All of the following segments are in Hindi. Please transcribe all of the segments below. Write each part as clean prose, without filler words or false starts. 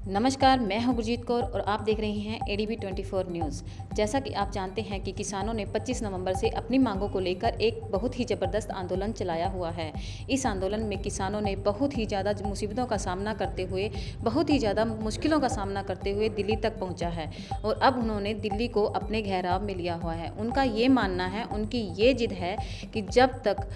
नमस्कार, मैं हूं गुरजीत कौर और आप देख रहे हैं एडीबी 24 न्यूज़। जैसा कि आप जानते हैं कि किसानों ने 25 नवंबर से अपनी मांगों को लेकर एक बहुत ही ज़बरदस्त आंदोलन चलाया हुआ है। इस आंदोलन में किसानों ने बहुत ही ज़्यादा मुसीबतों का सामना करते हुए, बहुत ही ज़्यादा मुश्किलों का सामना करते हुए दिल्ली तक पहुँचा है और अब उन्होंने दिल्ली को अपने घेराव में लिया हुआ है। उनका ये मानना है, उनकी ये जिद है कि जब तक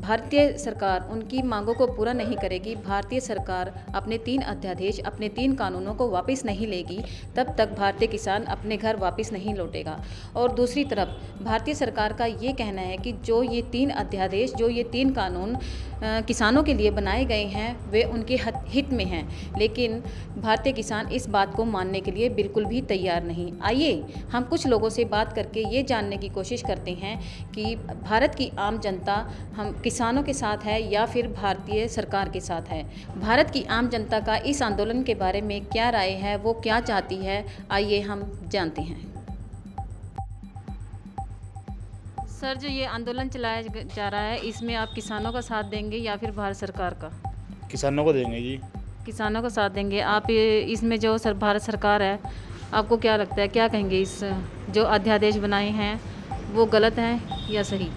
भारतीय सरकार उनकी मांगों को पूरा नहीं करेगी, भारतीय सरकार अपने 3 अध्यादेश, अपने 3 कानूनों को वापस नहीं लेगी, तब तक भारतीय किसान अपने घर वापस नहीं लौटेगा। और दूसरी तरफ भारतीय सरकार का ये कहना है कि जो ये 3 अध्यादेश, जो ये 3 कानून किसानों के लिए बनाए गए हैं, वे उनके हित में हैं, लेकिन भारतीय किसान इस बात को मानने के लिए बिल्कुल भी तैयार नहीं। आइए हम कुछ लोगों से बात करके ये जानने की कोशिश करते हैं कि भारत की आम जनता हम किसानों के साथ है या फिर भारतीय सरकार के साथ है। भारत की आम जनता का इस आंदोलन के बारे में क्या राय है, वो क्या चाहती है, आइए हम जानते हैं। सर, जो ये आंदोलन चलाया जा रहा है, इसमें आप किसानों का साथ देंगे या फिर भारत सरकार का? किसानों को देंगे जी। किसानों का साथ देंगे। आप इसमें जो भारत सरकार है, आपको क्या लगता है, क्या कहेंगे, इस जो अध्यादेश बनाए हैं वो गलत हैं या सही?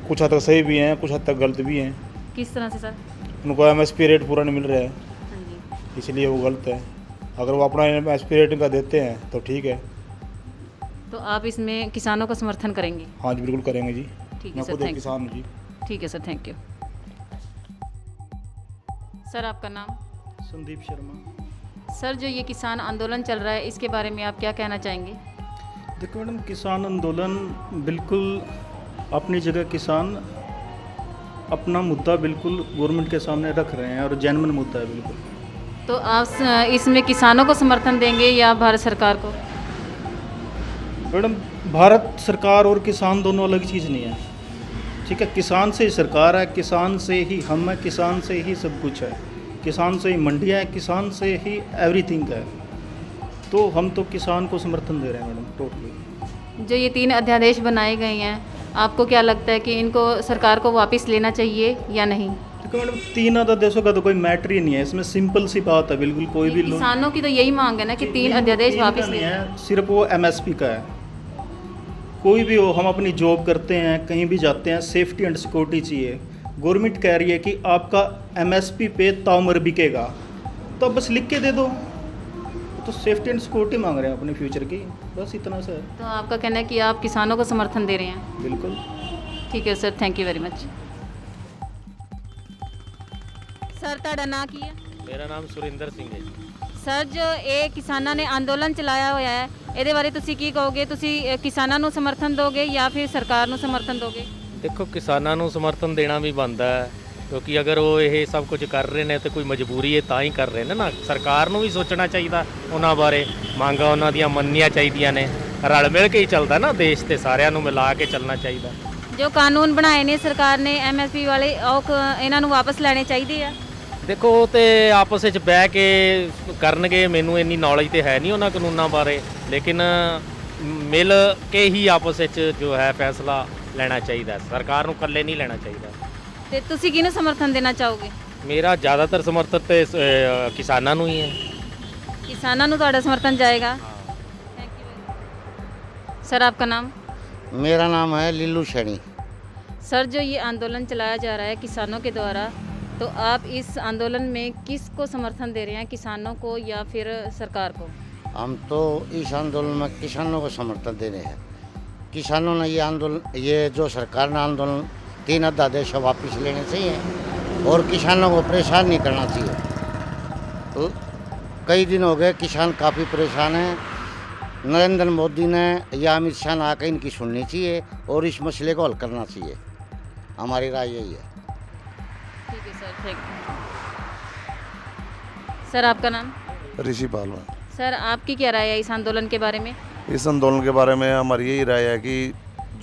कुछ हद तक सही भी हैं, कुछ हद तक गलत भी हैं। किस तरह से सर? उनको एमएसपी रेट पूरा नहीं मिल रहा है, हाँ जी। इसलिए वो गलत है। अगर वो अपना एमएसपी रेट का देते हैं तो ठीक है। तो आप इसमें किसानों का समर्थन करेंगे? हाँ जी, बिल्कुल करेंगे जी। ठीक है मैं सर, खुद एक थैंक यू। किसान हूँ जी। ठीक है सर, थैंक यू। सर, आपका नाम? संदीप शर्मा। सर, जो ये किसान आंदोलन चल रहा है, इसके बारे में आप क्या कहना चाहेंगे? देखो मैडम, किसान आंदोलन बिल्कुल अपनी जगह किसान अपना मुद्दा बिल्कुल गवर्नमेंट के सामने रख रहे हैं और जेन्युइन मुद्दा है बिल्कुल। तो आप इसमें किसानों को समर्थन देंगे या भारत सरकार को? मैडम, भारत सरकार और किसान दोनों अलग चीज़ नहीं है, ठीक है। किसान से ही सरकार है, किसान से ही हम है, किसान से ही सब कुछ है, किसान से ही मंडियाँ है, किसान से ही एवरीथिंग है। तो हम तो किसान को समर्थन दे रहे हैं मैडम, टोटली। जो ये 3 अध्यादेश बनाए गए हैं, आपको क्या लगता है कि इनको सरकार को वापस लेना चाहिए या नहीं? देखो मैडम, 3 अध्यादेशों का तो कोई मैटर ही नहीं है, इसमें सिंपल सी बात है बिल्कुल। कोई भी लोग, किसानों की तो यही मांग है ना कि 3 अध्यादेश वापस नहीं लें। है, सिर्फ वो एमएसपी का है। कोई भी हो, हम अपनी जॉब करते हैं, कहीं भी जाते हैं, सेफ्टी एंड सिक्योरिटी चाहिए। गवर्नमेंट कह रही है कि आपका एमएसपी पे ताउमर बिकेगा, तो अब बस लिख के दे दो। तो सेफ्टी एंड सिक्योरिटी मांग रहे हैं अपने फ्यूचर की, बस इतना सा है। तो आपका कहना है कि आप किसानों को समर्थन दे रहे हैं? बिल्कुल। ठीक है sir, thank you very much. Sir, ਤੁਹਾਡਾ ਨਾਂ ਕੀ ਹੈ? ਮੇਰਾ ਨਾਮ ਸੁਰਿੰਦਰ ਸਿੰਘ ਹੈ ਜੀ। ਸਰ, ਜੋ ਇਹ ਕਿਸਾਨਾਂ ਨੇ ਅੰਦੋਲਨ ਚਲਾਇਆ ਹੋਇਆ ਹੈ, ਇਹਦੇ ਬਾਰੇ ਤੁਸੀਂ ਕੀ ਕਹੋਗੇ? ਤੁਸੀਂ ਕਿਸਾਨਾਂ ਨੂੰ ਸਮਰਥਨ ਦੋਗੇ ਜਾਂ ਫਿਰ ਸਰਕਾਰ ਨੂੰ ਸਮਰਥਨ ਦੋਗੇ? ਦੇਖੋ, ਕਿਸਾਨਾਂ ਨੂੰ ਸਮਰਥਨ ਦੇਣਾ ਵੀ ਬਣਦਾ ਹੈ, ਕਿਉਂਕਿ ਅਗਰ ਉਹ ਇਹ ਸਭ ਕੁਝ ਕਰ ਰਹੇ ਨੇ ਤੇ ਕੋਈ ਮਜਬੂਰੀ ਹੈ ਤਾਂ ਹੀ ਕਰ ਰਹੇ ਨੇ ਨਾ। ਸਰਕਾਰ ਨੂੰ ਵੀ ਸੋਚਣਾ ਚਾਹੀਦਾ ਉਹਨਾਂ ਬਾਰੇ, ਮੰਗਾਂ ਉਹਨਾਂ ਦੀਆਂ ਮੰਨਣੀਆਂ ਚਾਹੀਦੀਆਂ ਨੇ। ਰਲ ਮਿਲ ਕੇ ਹੀ ਚੱਲਦਾ ਨਾ ਦੇਸ਼, ਤੇ ਸਾਰਿਆਂ ਨੂੰ ਮਿਲਾ ਕੇ ਚੱਲਣਾ ਚਾਹੀਦਾ। ਜੋ ਕਾਨੂੰਨ ਬਣਾਏ ਨੇ ਸਰਕਾਰ ਨੇ ਐਮਐਸਪੀ ਵਾਲੇ, ਉਹ ਇਹਨਾਂ ਨੂੰ ਵਾਪਸ ਲੈਣੇ ਚਾਹੀਦੇ ਆ? ਦੇਖੋ, ਉਹ ਤੇ ਆਪਸ ਵਿੱਚ ਬਹਿ ਕੇ ਕਰਨਗੇ। ਮੈਨੂੰ ਇੰਨੀ ਨੌਲੇਜ ਤੇ ਹੈ ਨਹੀਂ ਉਹਨਾਂ ਕਾਨੂੰਨਾਂ ਬਾਰੇ, ਲੇਕਿਨ ਮਿਲ ਕੇ ਹੀ ਆਪਸ ਵਿੱਚ ਜੋ ਹੈ ਫੈਸਲਾ ਲੈਣਾ ਚਾਹੀਦਾ। ਸਰਕਾਰ ਨੂੰ ਇਕੱਲੇ ਨਹੀਂ ਲੈਣਾ ਚਾਹੀਦਾ। ਤੇ ਤੁਸੀਂ ਕਿਹਨੂੰ ਸਮਰਥਨ ਦੇਣਾ ਚਾਹੋਗੇ? ਮੇਰਾ ਜ਼ਿਆਦਾਤਰ ਸਮਰਥਨ ਤੇ ਕਿਸਾਨਾਂ ਨੂੰ ਹੀ ਹੈ। किसानों ਨੂੰ ਤੁਹਾਡਾ ਸਮਰਥਨ ਜਾਏਗਾ? सर, आपका नाम? मेरा नाम है लिल्लू शनी। सर, जो ये आंदोलन चलाया जा रहा है किसानों के द्वारा, तो आप इस आंदोलन में किसको समर्थन दे रहे हैं, किसानों को या फिर सरकार को? हम तो इस आंदोलन में किसानों को समर्थन दे रहे हैं। किसानों ने ये जो सरकार ने आंदोलन 3 अध्यादेश वापस लेने चाहिए और किसानों को परेशान नहीं करना चाहिए। तो कई दिन हो गए किसान काफ़ी परेशान हैं। नरेंद्र मोदी ने या अमित शाह ने आकर इनकी सुननी चाहिए और इस मसले को हल करना चाहिए। हमारी राय यही है। ठीक है सर, थैंक यू। सर, आपका नाम? ऋषि पालवा। सर, आपकी क्या राय है इस आंदोलन के बारे में? इस आंदोलन के बारे में हमारी यही राय है कि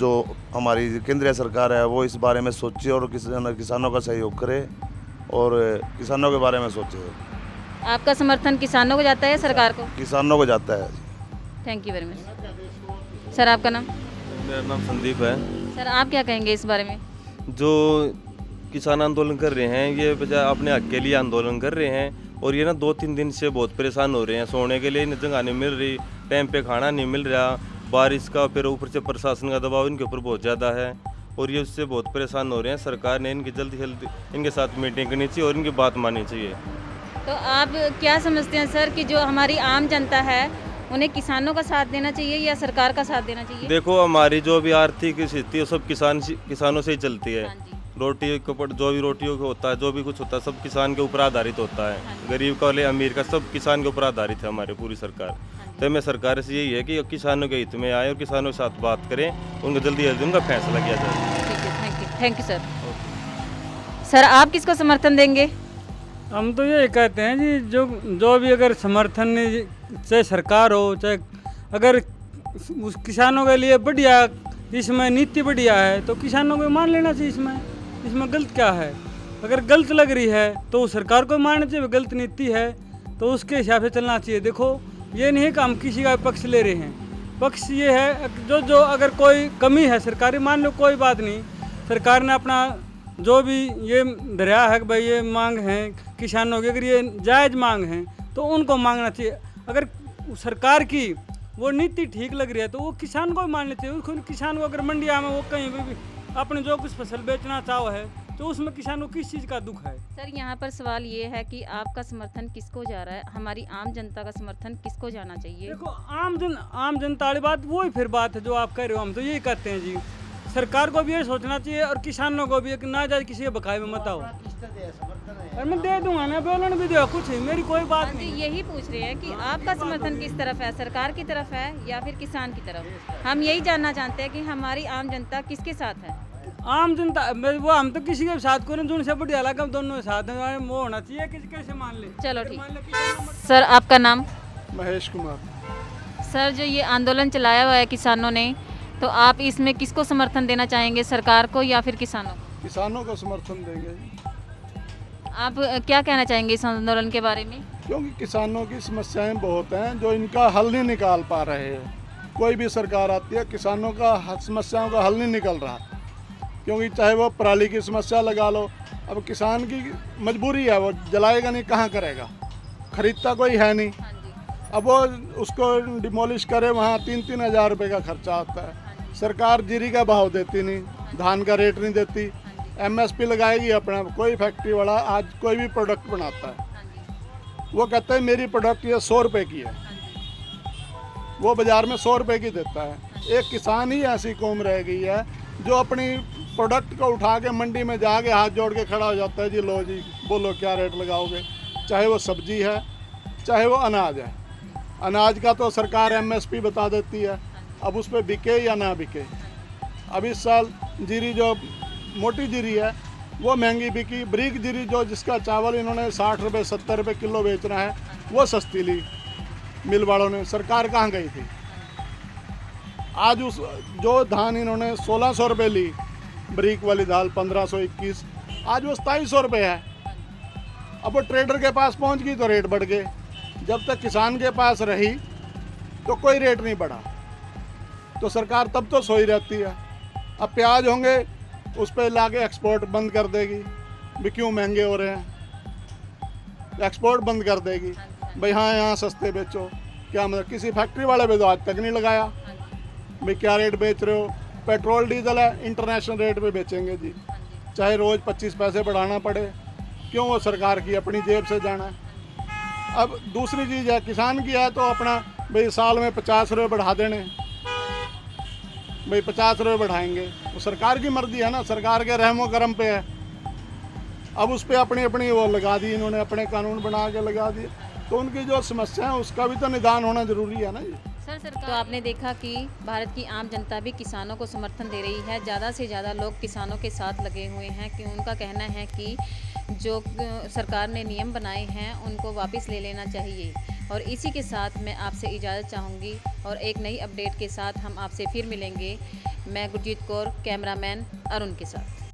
जो हमारी केंद्रीय सरकार है वो इस बारे में सोचे और किसानों का सहयोग करे और किसानों के बारे में सोचे। आपका समर्थन किसानों को जाता है, सरकार को? किसानों को जाता है। Thank you very much. Sir, आपका नाम? मेरा नाम संदीप है। सर, आप क्या कहेंगे इस बारे में? जो किसान आंदोलन कर रहे हैं, ये बजाय अपने हक के लिए आंदोलन कर रहे हैं और ये ना 2-3 दिन से बहुत परेशान हो रहे हैं, सोने के लिए जगह नहीं मिल रही, टाइम पे खाना नहीं मिल रहा, बारिश का फिर ऊपर से प्रशासन का दबाव इनके ऊपर बहुत ज़्यादा है और ये उससे बहुत परेशान हो रहे हैं। सरकार ने इनकी जल्दी जल्दी इनके साथ मीटिंग करनी चाहिए और इनकी बात माननी चाहिए। तो आप क्या समझते हैं सर कि जो हमारी आम जनता है उन्हें किसानों का साथ देना चाहिए या सरकार का साथ देना चाहिए? देखो, हमारी जो भी आर्थिक स्थिति है सब किसानों से ही चलती है। हाँ जी। रोटी कपड़ जो भी रोटियों का होता है, जो भी कुछ होता है, सब किसान के ऊपर आधारित होता है। गरीब का ले अमीर का, सब किसान के ऊपर आधारित है हमारी पूरी सरकार। तो मैं सरकार से यही है कि किसानों के हित में आए और किसानों के साथ बात करें, उनको जल्दी जल्दी उनका फैसला किया जाए। ठीक है, थैंक यू सर। सर आप किसको समर्थन देंगे? हम तो ये कहते हैं जी, जो भी अगर समर्थन चाहे सरकार हो, चाहे अगर उस किसानों के लिए बढ़िया इसमें नीति बढ़िया है तो किसानों को मान लेना चाहिए। इसमें गलत क्या है? अगर गलत लग रही है तो सरकार को मानना चाहिए, गलत नीति है तो उसके हिसाब से चलना चाहिए। देखो, ये नहीं कि हम किसी का पक्ष ले रहे हैं, पक्ष ये है जो अगर कोई कमी है सरकारी, मान लो कोई बात नहीं, सरकार ने अपना जो भी ये दरिया है कि भाई ये मांग है किसानों की, अगर ये जायज़ मांग है तो उनको मांगना चाहिए। अगर सरकार की वो नीति ठीक लग रही है तो वो किसान को भी मानना चाहिए। उसको किसान को अगर मंडिया में वो कहीं भी अपने जो कुछ फसल बेचना चाहो है तो उसमें किसान को किस चीज़ का दुख है? सर यहाँ पर सवाल ये है कि आपका समर्थन किसको जा रहा है, हमारी आम जनता का समर्थन किसको जाना चाहिए? देखो, आम जनता वाली बात वही फिर बात है जो आप कह रहे हो। हम तो यही कहते हैं जी, सरकार को भी ये सोचना चाहिए और किसानों को भी, ना जाए किसी के बकाये में मत आओ। और मैं दे दूंगा ना, बोलन भी दे, कुछ ही मेरी कोई बात नहीं। यही पूछ रहे हैं कि आपका समर्थन किस तरफ है, सरकार की तरफ है या फिर किसान की तरफ? हम यही जानना चाहते हैं कि हमारी आम जनता किसके साथ है। आम जनता वो हम तो किसी के साथ को जो से बढ़िया लगा हम दोनों के साथ हैं, वो होना चाहिए किसी कैसे मान ले। चलो ठीक। सर आपका नाम? महेश कुमार। सर जो ये आंदोलन चलाया हुआ है किसानों ने, तो आप इसमें किसको समर्थन देना चाहेंगे, सरकार को या फिर किसानों को? किसानों को समर्थन देंगे आप क्या कहना चाहेंगे इस आंदोलन के बारे में? क्योंकि किसानों की समस्याएं बहुत हैं जो इनका हल नहीं निकाल पा रहे हैं। कोई भी सरकार आती है किसानों का समस्याओं का हल नहीं निकल रहा, क्योंकि चाहे वो पराली की समस्या लगा लो, अब किसान की मजबूरी है, वो जलाएगा नहीं, कहाँ करेगा, खरीदता कोई है नहीं। अब वो उसको डिमोलिश करे, वहाँ 3-3 हज़ार रुपये का खर्चा आता है। सरकार जीरी का भाव देती नहीं, धान का रेट नहीं देती, MSP लगाएगी अपना। कोई फैक्ट्री वाला आज कोई भी प्रोडक्ट बनाता है, वो कहता है मेरी प्रोडक्ट ये 100 रुपये की है, वो बाज़ार में 100 रुपये की देता है। एक किसान ही ऐसी कौम रह गई है जो अपनी प्रोडक्ट को उठा के मंडी में जाके हाथ जोड़ के खड़ा हो जाता है, जी लो जी बोलो क्या रेट लगाओगे। चाहे वो सब्जी है, चाहे वो अनाज है। अनाज का तो सरकार MSP बता देती है, अब उस पर बिके या ना बिके। अब इस साल जीरी जो मोटी जीरी है वो महंगी बिकी, ब्रीक जीरी जो जिसका चावल इन्होंने 60 रुपये 70 रुपये किलो बेचना है वो सस्ती ली मिल वालों ने। सरकार कहाँ गई थी? आज उस जो धान इन्होंने 1600 रुपये ली, ब्रीक वाली दाल 1521, आज वो 2700 रुपये है। अब वो ट्रेडर के पास पहुंच गई तो रेट बढ़ गए। जब तक किसान के पास रही तो कोई रेट नहीं बढ़ा, तो सरकार तब तो सोई रहती है। अब प्याज होंगे उस पर लाके एक्सपोर्ट बंद कर देगी, भी क्यों महंगे हो रहे हैं, एक्सपोर्ट बंद कर देगी। भाई हाँ यहाँ सस्ते बेचो, क्या मतलब? किसी फैक्ट्री वाले पे तो आज तक नहीं लगाया, भाई क्या रेट बेच रहे हो। पेट्रोल डीजल है इंटरनेशनल रेट पे बेचेंगे जी, चाहे रोज़ 25 पैसे बढ़ाना पड़े, क्यों? वो सरकार की अपनी जेब से जाना है। अब दूसरी चीज़ है, किसान की है तो अपना भाई साल में 50 रुपये बढ़ा देने, भाई 50 रुपये बढ़ाएंगे, वो सरकार की मर्जी है ना, सरकार के रहमो करम पे है। अब उस पर अपनी अपनी वो लगा दी इन्होंने, अपने कानून बना के लगा दिए, तो उनकी जो समस्या है उसका भी तो निदान होना ज़रूरी है ना। सर तो आपने देखा कि भारत की आम जनता भी किसानों को समर्थन दे रही है, ज़्यादा से ज़्यादा लोग किसानों के साथ लगे हुए हैं कि उनका कहना है कि जो सरकार ने नियम बनाए हैं उनको वापस ले लेना चाहिए। और इसी के साथ मैं आपसे इजाज़त चाहूँगी और एक नई अपडेट के साथ हम आपसे फिर मिलेंगे। मैं गुरजीत कौर, कैमरामैन अरुण के साथ।